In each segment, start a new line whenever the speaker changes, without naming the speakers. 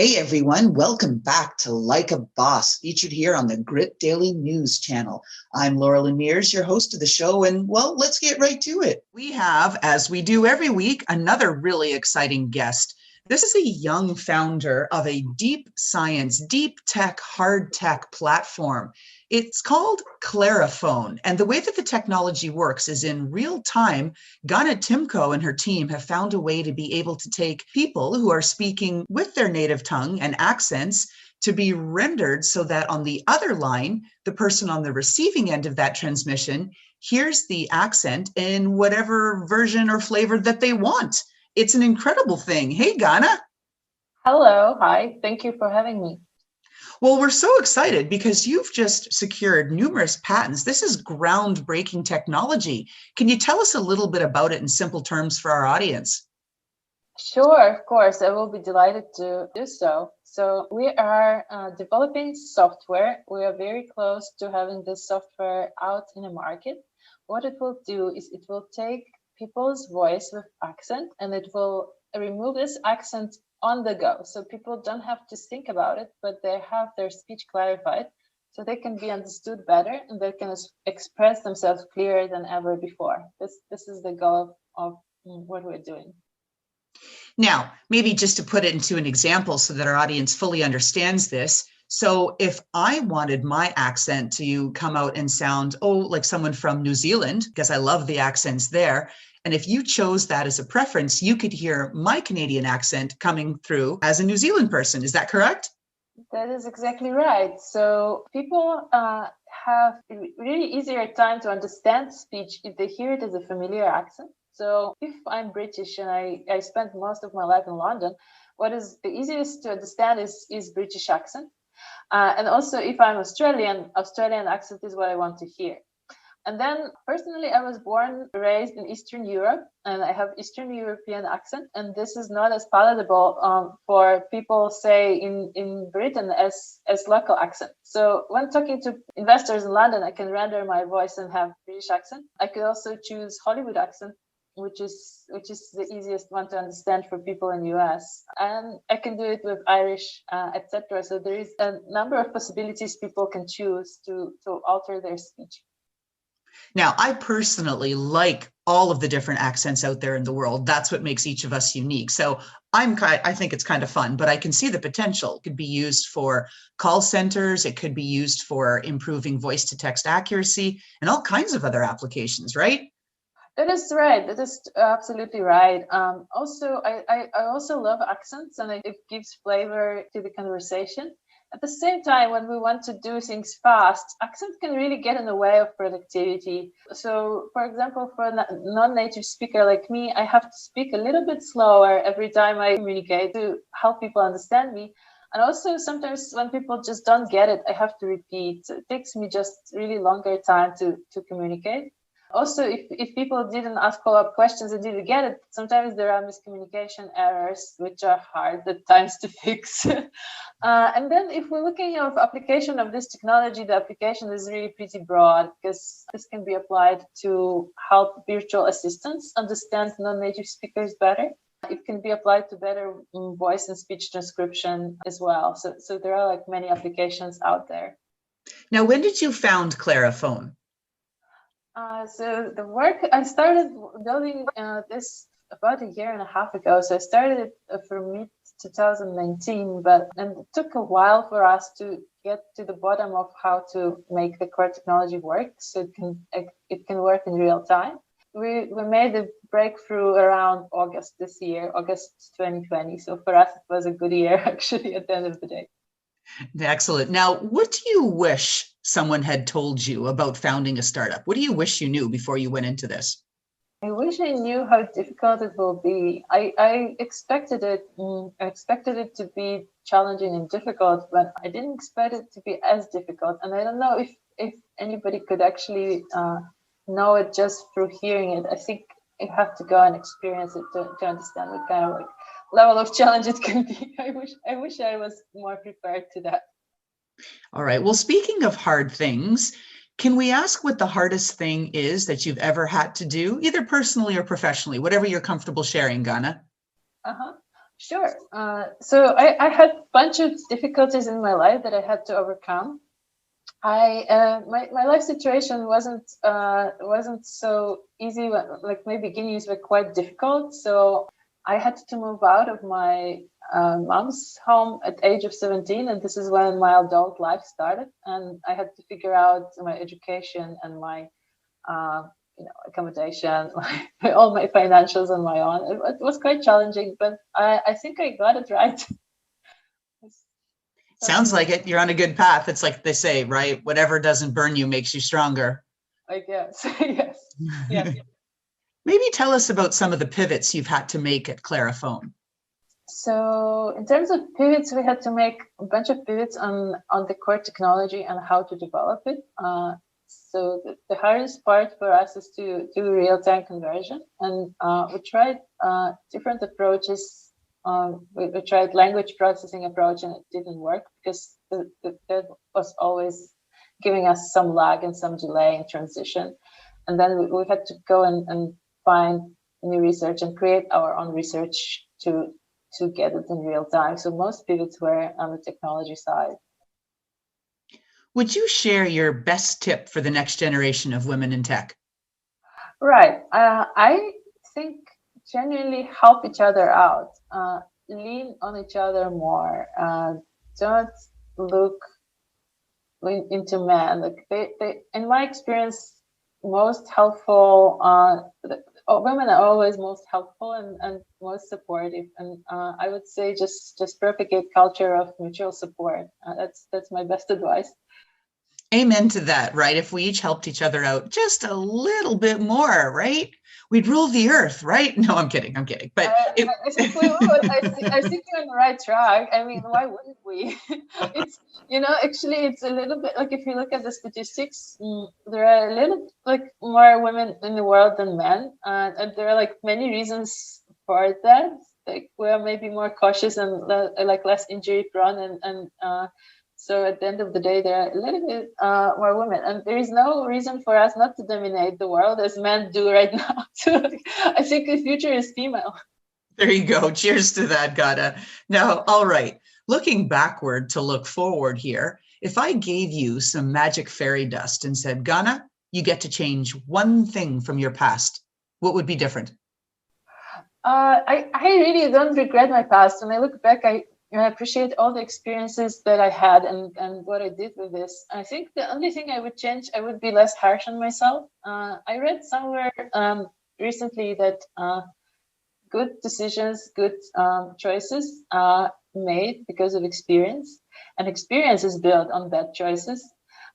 Hey everyone, welcome back to Like a Boss, featured here on the Grit Daily News channel. I'm Loralyn Mears, your host of the show, and well, let's get right to it. We have, as we do every week, another really exciting guest. This is a young founder of a deep science, deep tech, hard tech platform. It's called Claraphone, and the way that the technology works is in real time. Ganna Tymko and her team have found a way to be able to take people who are speaking with their native tongue and accents to be rendered so that on the other line, the person on the receiving end of that transmission hears the accent in whatever version or flavor that they want. It's an incredible thing. Hey, Ganna.
Hello, hi. Thank you for having me.
Well, we're so excited because you've just secured numerous patents. This is groundbreaking technology. Can you tell us a little bit about it in simple terms for our audience?
Sure, of course. I will be delighted to do so. So we are developing software. We are very close to having this software out in the market. What it will do is it will take people's voice with accent and it will remove this accent on the go. So people don't have to think about it, but they have their speech clarified so they can be understood better and they can express themselves clearer than ever before. This is the goal of what we're doing.
Now, maybe just to put it into an example so that our audience fully understands this. So if I wanted my accent to come out and sound, like someone from New Zealand, because I love the accents there, and if you chose that as a preference, you could hear my Canadian accent coming through as a New Zealand person. Is that correct?
That is exactly right. So people have a really easier time to understand speech if they hear it as a familiar accent. So if I'm British and I spent most of my life in London, what is the easiest to understand is British accent. And also if I'm Australian accent is what I want to hear. And then personally, I was born, raised in Eastern Europe, and I have Eastern European accent. And this is not as palatable for people, say, in Britain as local accent. So when talking to investors in London, I can render my voice and have British accent. I could also choose Hollywood accent, which is the easiest one to understand for people in the US. And I can do it with Irish, etc. So there is a number of possibilities people can choose to alter their speech.
Now, I personally like all of the different accents out there in the world. That's what makes each of us unique. So I think it's kind of fun, but I can see the potential. It could be used for call centers. It could be used for improving voice to text accuracy and all kinds of other applications, right?
That is right. That is absolutely right. Also, I also love accents, and it gives flavor to the conversation. At the same time, when we want to do things fast, accent can really get in the way of productivity. So, for example, for a non-native speaker like me, I have to speak a little bit slower every time I communicate to help people understand me. And also sometimes when people just don't get it, I have to repeat. So it takes me just really longer time to communicate. Also, if people didn't ask follow-up questions and didn't get it, sometimes there are miscommunication errors, which are hard at times to fix. And then if we're looking at application of this technology, the application is really pretty broad because this can be applied to help virtual assistants understand non-native speakers better. It can be applied to better voice and speech transcription as well. So there are like many applications out there.
Now, when did you found Claraphone?
So the work, I started building this about a year and a half ago. So I started it for mid-2019, and it took a while for us to get to the bottom of how to make the core technology work so it can work in real time. We made the breakthrough around August this year, August 2020. So for us, it was a good year, actually, at the end of the day.
Excellent. Now, what do you wish someone had told you about founding a startup? What do you wish you knew before you went into this?
I wish I knew how difficult it will be. I expected it. I expected it to be challenging and difficult, but I didn't expect it to be as difficult. And I don't know if anybody could actually know it just through hearing it. I think you have to go and experience it to understand what kind of like level of challenge it can be. I wish I was more prepared to that.
All right. Well, speaking of hard things, can we ask what the hardest thing is that you've ever had to do, either personally or professionally, whatever you're comfortable sharing, Ganna?
Sure. So I had a bunch of difficulties in my life that I had to overcome. My life situation wasn't so easy. Like my beginnings were quite difficult, so I had to move out of my mom's home at age of 17, and this is when my adult life started. And I had to figure out my education and my uh, accommodation, all my financials on my own. It was quite challenging, but I think I got it right.
Sounds like it. You're on a good path. It's like they say, right? Whatever doesn't burn you makes you stronger.
I guess. Yes. Yes.
Maybe tell us about some of the pivots you've had to make at Claraphone.
So in terms of pivots, we had to make a bunch of pivots on the core technology and how to develop it. So the hardest part for us is to do real-time conversion, and we tried different approaches. We tried language processing approach, and it didn't work because that was always giving us some lag and some delay in transition. And then we had to go and find new research and create our own research to get it in real time. So most pivots were on the technology side.
Would you share your best tip for the next generation of women in tech?
Right. I think genuinely help each other out. Lean on each other more. Don't look into men. Like they, in my experience, most helpful. Women are always most helpful and most supportive. And I would say just propagate culture of mutual support. That's my best advice.
Amen to that, right? If we each helped each other out just a little bit more, right? We'd rule the earth, right? No, I'm kidding. But
I think we would. I think you're on the right track. I mean, why wouldn't we? It's actually it's a little bit like if you look at the statistics, there are a little like more women in the world than men, and there are like many reasons for that. Like we're maybe more cautious and like less injury prone, and so at the end of the day, there are a little bit more women, and there is no reason for us not to dominate the world as men do right now. So I think the future is female.
There you go. Cheers to that, Ganna. Now, all right, looking backward to look forward here, if I gave you some magic fairy dust and said, Ganna, you get to change one thing from your past, what would be different?
I really don't regret my past. When I look back, I appreciate all the experiences that I had and what I did with this. I think the only thing I would change, I would be less harsh on myself. I read somewhere recently that good decisions, good choices are made because of experience, and experience is built on bad choices.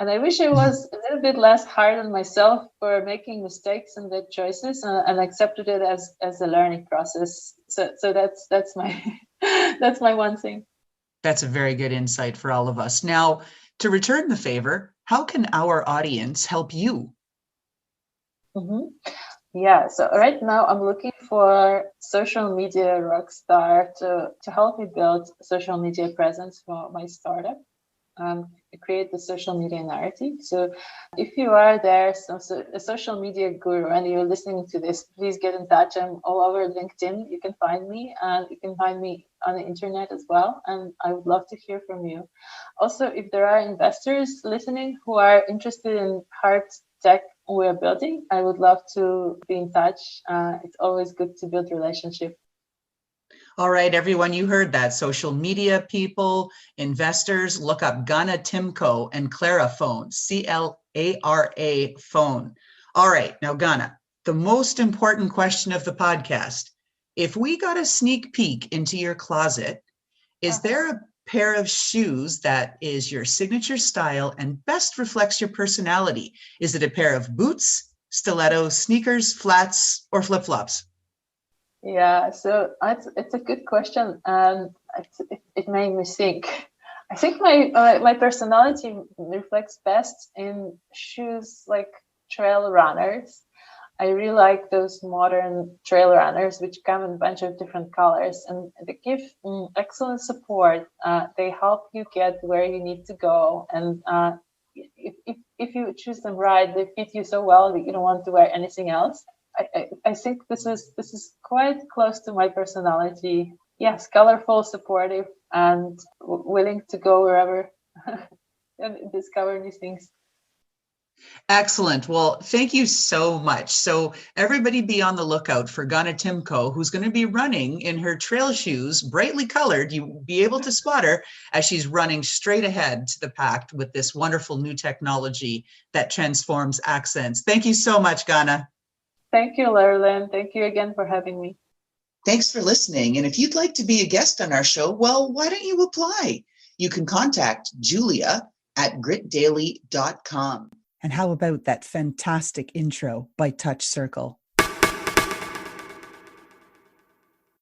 And I wish I was a little bit less hard on myself for making mistakes and bad choices, and accepted it as a learning process. So that's my that's my one thing.
That's a very good insight for all of us. Now, to return the favor, how can our audience help you?
Mm-hmm. Yeah, so right now I'm looking for social media rock star to help me build social media presence for my startup. Create the social media narrative. So if you are there, a social media guru, and you're listening to this, please get in touch. I'm all over LinkedIn. You can find me, and you can find me on the internet as well. And I would love to hear from you. Also, if there are investors listening who are interested in hard tech we're building, I would love to be in touch. It's always good to build relationship.
All right, everyone, you heard that. Social media people, investors, look up Ganna Tymko and Claraphone, C-L-A-R-A phone. All right, now Ganna, the most important question of the podcast. If we got a sneak peek into your closet, is there a pair of shoes that is your signature style and best reflects your personality? Is it a pair of boots, stilettos, sneakers, flats, or flip-flops?
Yeah, so it's a good question, and it made me think. I think my personality reflects best in shoes like trail runners. I really like those modern trail runners, which come in a bunch of different colors, and they give excellent support. They help you get where you need to go, and if you choose them right, they fit you so well that you don't want to wear anything else. I think this is quite close to my personality. yes, colorful, supportive, and willing to go wherever and discover new things.
Excellent. Well, thank you so much. So everybody be on the lookout for Ganna Tymko, who's going to be running in her trail shoes, brightly colored. You'll be able to spot her as she's running straight ahead to the pack with this wonderful new technology that transforms accents. Thank you so much, Ganna.
Thank you, Loralyn. Thank you again for having me.
Thanks for listening. And if you'd like to be a guest on our show, well, why don't you apply? You can contact Julia at gritdaily.com.
And how about that fantastic intro by Touch Circle?